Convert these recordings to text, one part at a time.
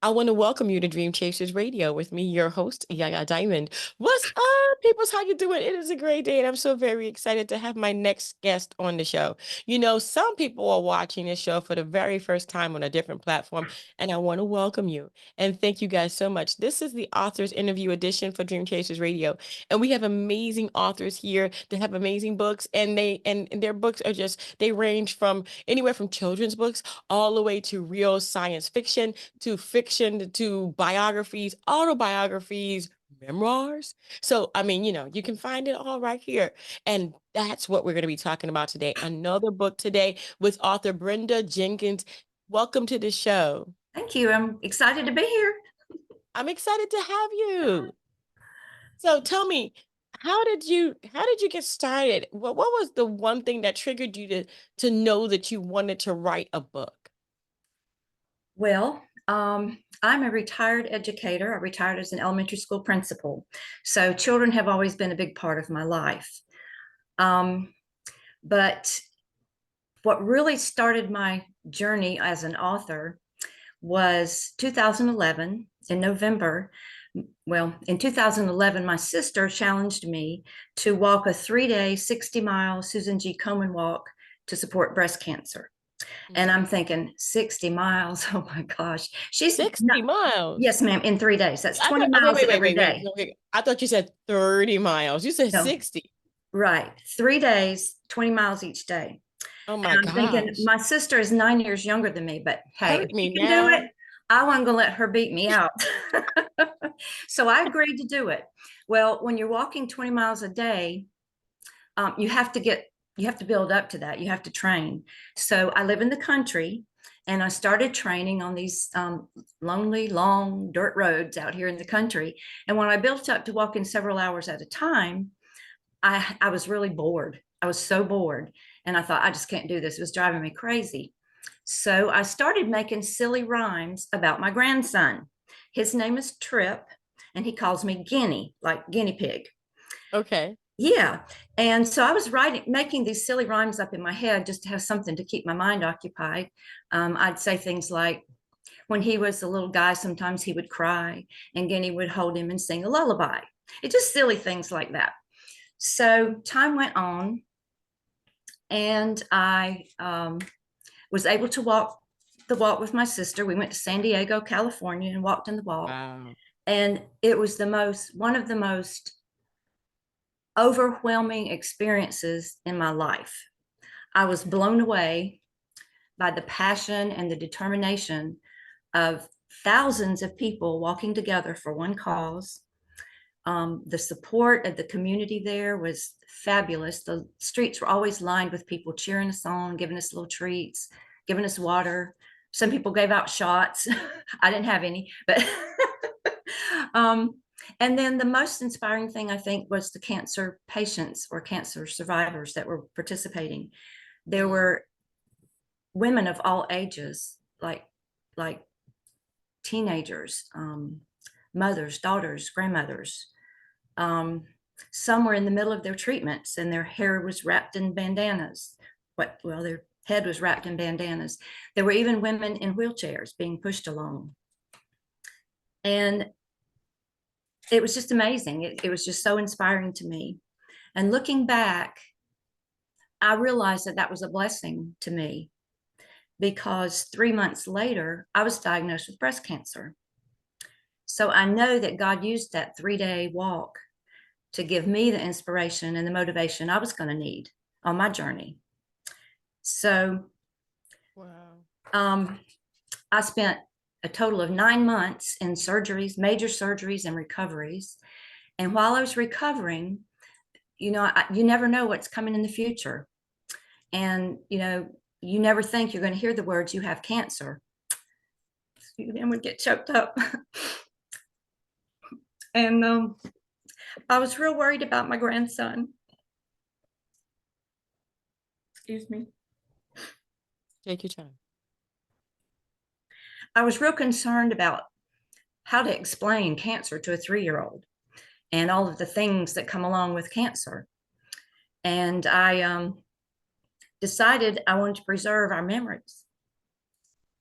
I want to welcome you to Dream Chasers Radio with me, your host, Yaya Diamond. What's up, peoples? How you doing? It is a great day, and I'm so very excited to have my next guest on the show. You know, some people are watching this show for the very first time on a different platform, and I want to welcome you and thank you guys so much. This is the authors interview edition for Dream Chasers Radio, and we have amazing authors here that have amazing books, and their books are just they range from anywhere from children's books all the way to real science fiction to fiction to biographies, autobiographies, memoirs. So, I mean, you can find it all right here. And that's what we're going to be talking about today. Another book today with author Brenda Jenkins. Welcome to the show. Thank you. I'm excited to be here. I'm excited to have you. So tell me, how did you get started? What was the one thing that triggered you to know that you wanted to write a book? Well, I'm a retired educator. I retired as an elementary school principal. So children have always been a big part of my life. But what really started my journey as an author was 2011 in November. Well, in 2011, my sister challenged me to walk a 3-day, 60-mile Susan G. Komen walk to support breast cancer. And I'm thinking 60 miles. Oh my gosh. She's 60 miles. Yes, ma'am. In 3 days. That's 20 wait, miles wait, wait, every wait, day. wait. I thought you said 30 miles. You said No. 60. Right. 3 days, 20 miles each day. Oh my And I'm thinking gosh. my sister is 9 years younger than me, but hey, Hurt if me she can do now. it, I wasn't gonna let her beat me out. So I agreed to do it. Well, when you're walking 20 miles a day, you have to build up to that. You have to train. So I live in the country, and I started training on these lonely, long dirt roads out here in the country. And when I built up to walking several hours at a time, I was really bored. I was so bored. And I thought, I just can't do this. It was driving me crazy. So I started making silly rhymes about my grandson. His name is Trip, and he calls me Ginny, like guinea pig. Okay. Yeah. And so I was making these silly rhymes up in my head just to have something to keep my mind occupied. I'd say things like, when he was a little guy, sometimes he would cry, and Guinea would hold him and sing a lullaby. It's just silly things like that. So time went on, and I was able to walk the walk with my sister. We went to San Diego, California, and walked in the walk. Wow. And it was one of the most overwhelming experiences in my life. I was blown away by the passion and the determination of thousands of people walking together for one cause. The support of the community there was fabulous. The streets were always lined with people cheering us on, giving us little treats, giving us water. Some people gave out shots. I didn't have any, but and then the most inspiring thing, I think, was the cancer patients or cancer survivors that were participating. There were women of all ages, like teenagers, mothers, daughters, grandmothers. Some were in the middle of their treatments, and their hair was wrapped in bandanas. Their head was wrapped in bandanas. There were even women in wheelchairs being pushed along. And it was just amazing. It was just so inspiring to me. And looking back, I realized that that was a blessing to me, because 3 months later, I was diagnosed with breast cancer. So I know that God used that 3-day walk to give me the inspiration and the motivation I was going to need on my journey. So Wow. I spent a total of 9 months in surgeries, major surgeries and recoveries. And while I was recovering, you never know what's coming in the future. And, you never think you're going to hear the words, "You have cancer." You would get choked up. And I was real worried about my grandson. Excuse me. Take your time. I was real concerned about how to explain cancer to a 3-year-old and all of the things that come along with cancer. And I decided I wanted to preserve our memories.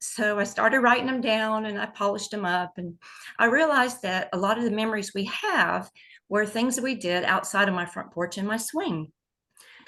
So I started writing them down and I polished them up. And I realized that a lot of the memories we have were things that we did outside of my front porch and my swing.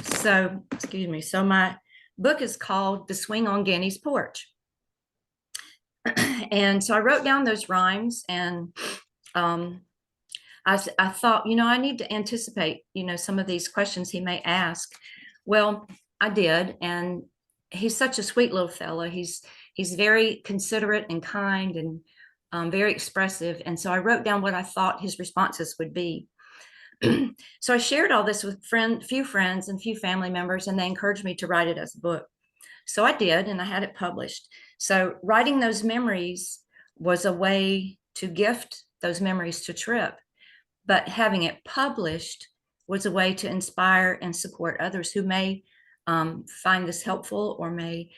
So, excuse me. So my book is called The Swing on Ginny's Porch. And so I wrote down those rhymes, and um, I thought, I need to anticipate, some of these questions he may ask. Well, I did. And he's such a sweet little fella. He's very considerate and kind, and very expressive. And so I wrote down what I thought his responses would be. So I shared all this with few friends and few family members, and they encouraged me to write it as a book. So I did, and I had it published. So writing those memories was a way to gift those memories to Trip, but having it published was a way to inspire and support others who may find this helpful, or may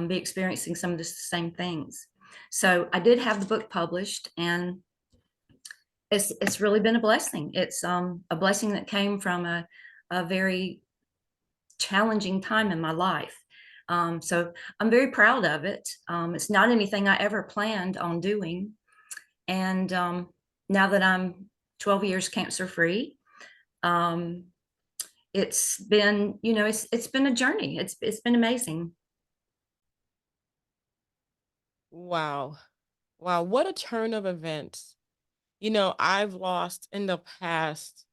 be experiencing some of the same things. So I did have the book published, and it's really been a blessing. It's a blessing that came from a very challenging time in my life. So I'm very proud of it. It's not anything I ever planned on doing. And now that I'm 12 years cancer free, um, it's been, it's been a journey. It's been amazing. Wow. Wow. What a turn of events. I've lost in the past,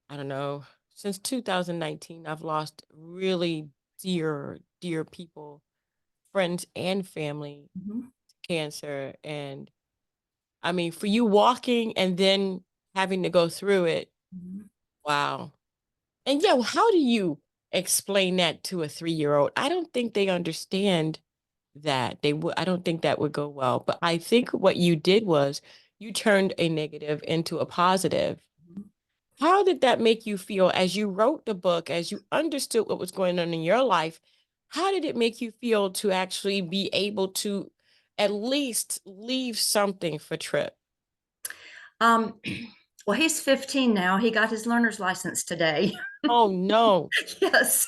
I don't know, since 2019, I've lost really dear, dear people, friends and family Mhm. to cancer. And I mean, for you walking and then having to go through it, Mhm. wow. And yeah, well, how do you explain that to a 3-year-old? I don't think they understand that. I don't think that would go well. But I think what you did was you turned a negative into a positive. Mhm. How did that make you feel as you wrote the book, as you understood what was going on in your life? How did it make you feel to actually be able to at least leave something for Trip? Um, well, he's 15 now. He got his learner's license today. Oh no. Yes.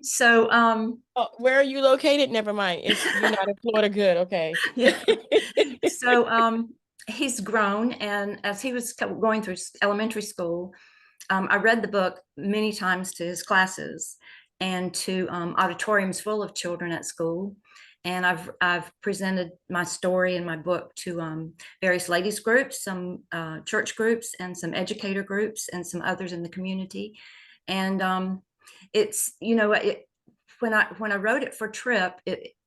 So, Oh, where are you located? Never mind. You're not in Florida. Good. Okay. yeah. So, he's grown, and as he was going through elementary school, I read the book many times to his classes and to auditoriums full of children at school. And I've presented my story and my book to various ladies groups, some church groups, and some educator groups, and some others in the community. And it's when I wrote it for Trip,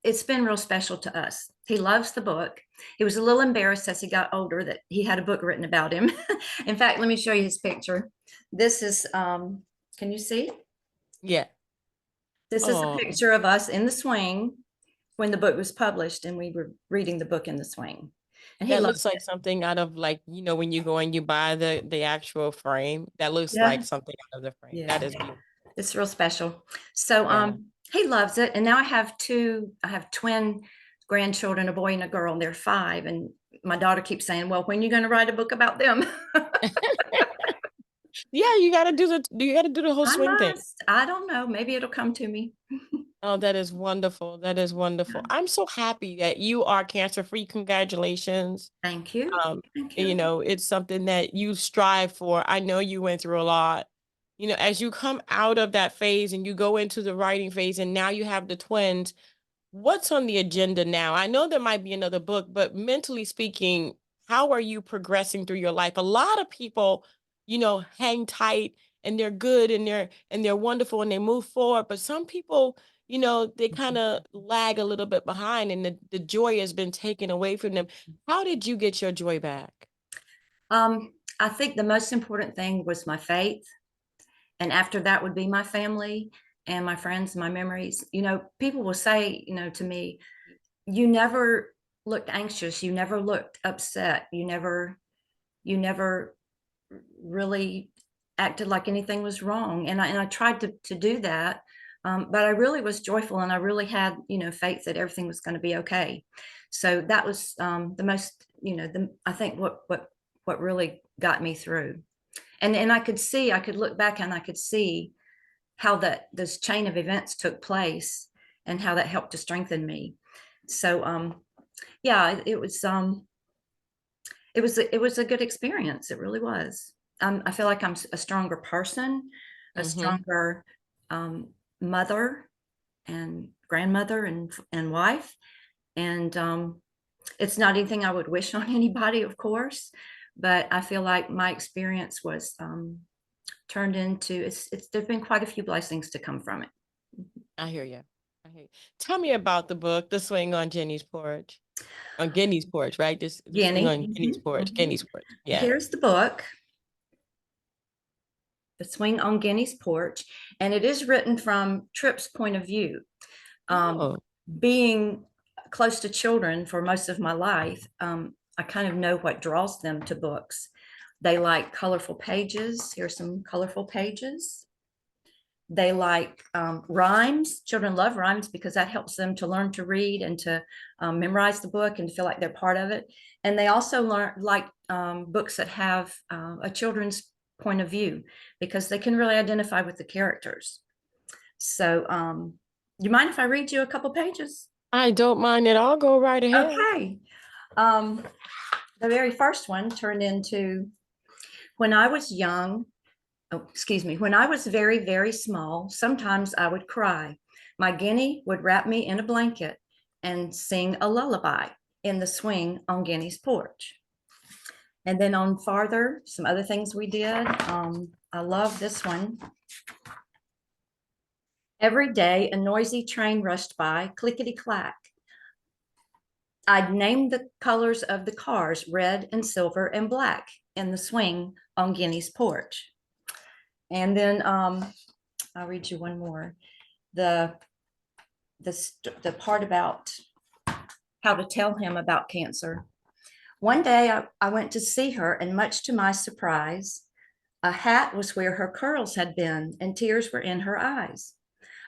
it's been real special to us. He loves the book. He was a little embarrassed as he got older that he had a book written about him. In fact, let me show you his picture. This is, can you see? Yeah. This is a Oh, picture of us in the swing when the book was published, and we were reading the book in the swing. And he that loved looks like it. something out of like, when you go and you buy the actual frame. That looks like Yeah, something out of the frame. yeah, That is beautiful. it's real special. So Yeah. he loves it. And now I have twin grandchildren, a boy and a girl, and they're 5. And my daughter keeps saying, well, when are you going to write a book about them? Yeah, you gotta do the whole I swing thing. must. I don't know. Maybe it'll come to me. Oh, that is wonderful. That is wonderful. I'm so happy that you are cancer free. Congratulations. Thank you. Um, Thank you. it's something that you strive for. I know you went through a lot. As you come out of that phase and you go into the writing phase, and now you have the twins, what's on the agenda now? I know there might be another book, but mentally speaking, how are you progressing through your life? A lot of people, hang tight and they're good and they're wonderful and they move forward, but some people, they kind of lag a little bit behind and the joy has been taken away from them. How did you get your joy back? I think the most important thing was my faith. And after that would be my family and my friends, my memories. People will say, to me, you never looked anxious, you never looked upset, you never really acted like anything was wrong. And I tried to do that. But I really was joyful, and I really had, faith that everything was going to be okay. So that was the most, I think what really got me through. And I could look back and I could see how that this chain of events took place and how that helped to strengthen me. So yeah, it was a good experience. It really was. I feel like I'm a stronger person, a Mm-hmm. stronger mother and grandmother and wife. And it's not anything I would wish on anybody, of course, but I feel like my experience was turned into it's there's been quite a few blessings to come from it. I hear you. I hear you. Tell me about the book, The Swing on Jenny's Porch. On Guinea's Porch, right? This The Swing Ginny. on Guinea's Porch. Guinea's Porch. Yeah. Here's the book, The Swing on Guinea's Porch, and it is written from Tripp's point of view. Um, Oh. Being close to children for most of my life, I kind of know what draws them to books. They like colorful pages. Here's some colorful pages. They like rhymes. Children love rhymes because that helps them to learn to read and to memorize the book and feel like they're part of it. And they also like books that have a children's point of view because they can really identify with the characters. So, you mind if I read you a couple pages? I don't mind at all. Go right ahead. Okay. Um, the very first one turned into when I was young. Oh, excuse me. When I was very, very small, sometimes I would cry. My guinea would wrap me in a blanket and sing a lullaby in the swing on Guinea's porch. And then on farther, some other things we did. I love this one. Every day, a noisy train rushed by, clickety clack. I'd name the colors of the cars red and silver and black in the swing on Guinea's porch. And then I'll read you one more. The the part about how to tell him about cancer. One day I went to see her, and much to my surprise, a hat was where her curls had been, and tears were in her eyes.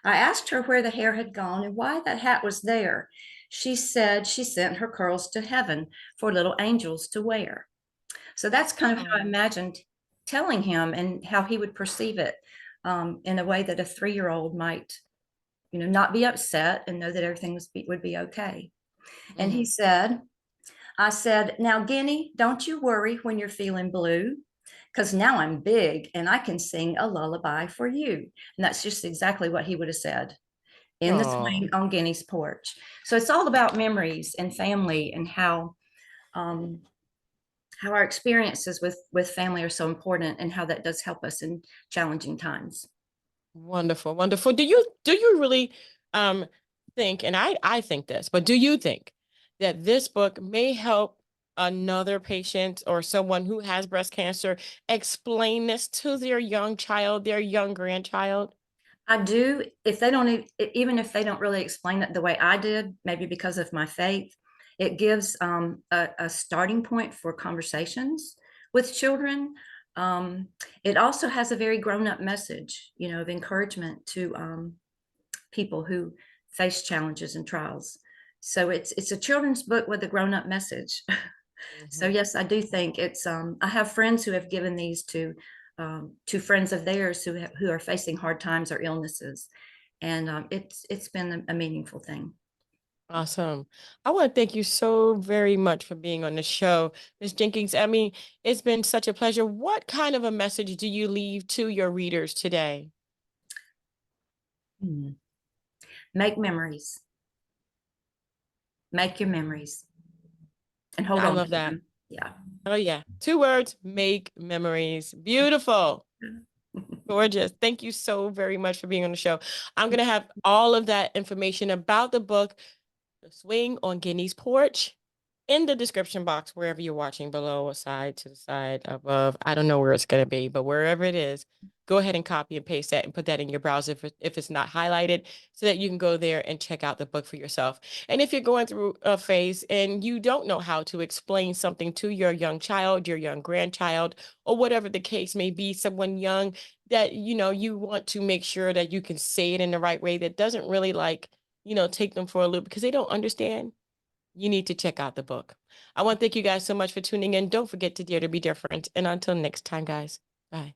I asked her where the hair had gone and why that hat was there. She said she sent her curls to heaven for little angels to wear. So that's kind of how I Oh, imagined telling him and how he would perceive it in a way that a 3-year-old might, not be upset and know that everything would be okay. And he mhm. said, I said, now, Guinea, don't you worry when you're feeling blue, because now I'm big and I can sing a lullaby for you. And that's just exactly what he would have said in the Oh, swing on Guinea's porch. So it's all about memories and family and um, how our experiences with family are so important and how that does help us in challenging times. wonderful, wonderful. Do you really um think, and I think this, but do you think that this book may help another patient or someone who has breast cancer explain this to their young child, their young grandchild? I do, if they don't, even if they don't really explain it the way I did, maybe because of my faith, it gives a starting point for conversations with children. Um, it also has a very grown-up message, of encouragement to people who face challenges and trials. So it's a children's book with a grown-up message. So Mhm. yes, I do think it's. I have friends who have given these to friends of theirs who are facing hard times or illnesses, and it's been a meaningful thing. Awesome. I want to thank you so very much for being on the show, Ms. Jenkins. I mean, it's been such a pleasure. What kind of a message do you leave to your readers today? Hmm. Make memories. Make your memories and hold I on love to that. them. Yeah. Oh, yeah. 2 words, make memories. Beautiful. Gorgeous. Thank you so very much for being on the show. I'm going to have all of that information about the book, The Swing on Guinea's Porch, in the description box, wherever you're watching, below, aside, to the side, above. I don't know where it's going to be, but wherever it is, go ahead and copy and paste that and put that in your browser if it's not highlighted so that you can go there and check out the book for yourself. And if you're going through a phase and you don't know how to explain something to your young child, your young grandchild, or whatever the case may be, someone young that, you want to make sure that you can say it in the right way that doesn't really take them for a loop because they don't understand, you need to check out the book. I want to thank you guys so much for tuning in. Don't forget to dare to be different. And until next time, guys, bye.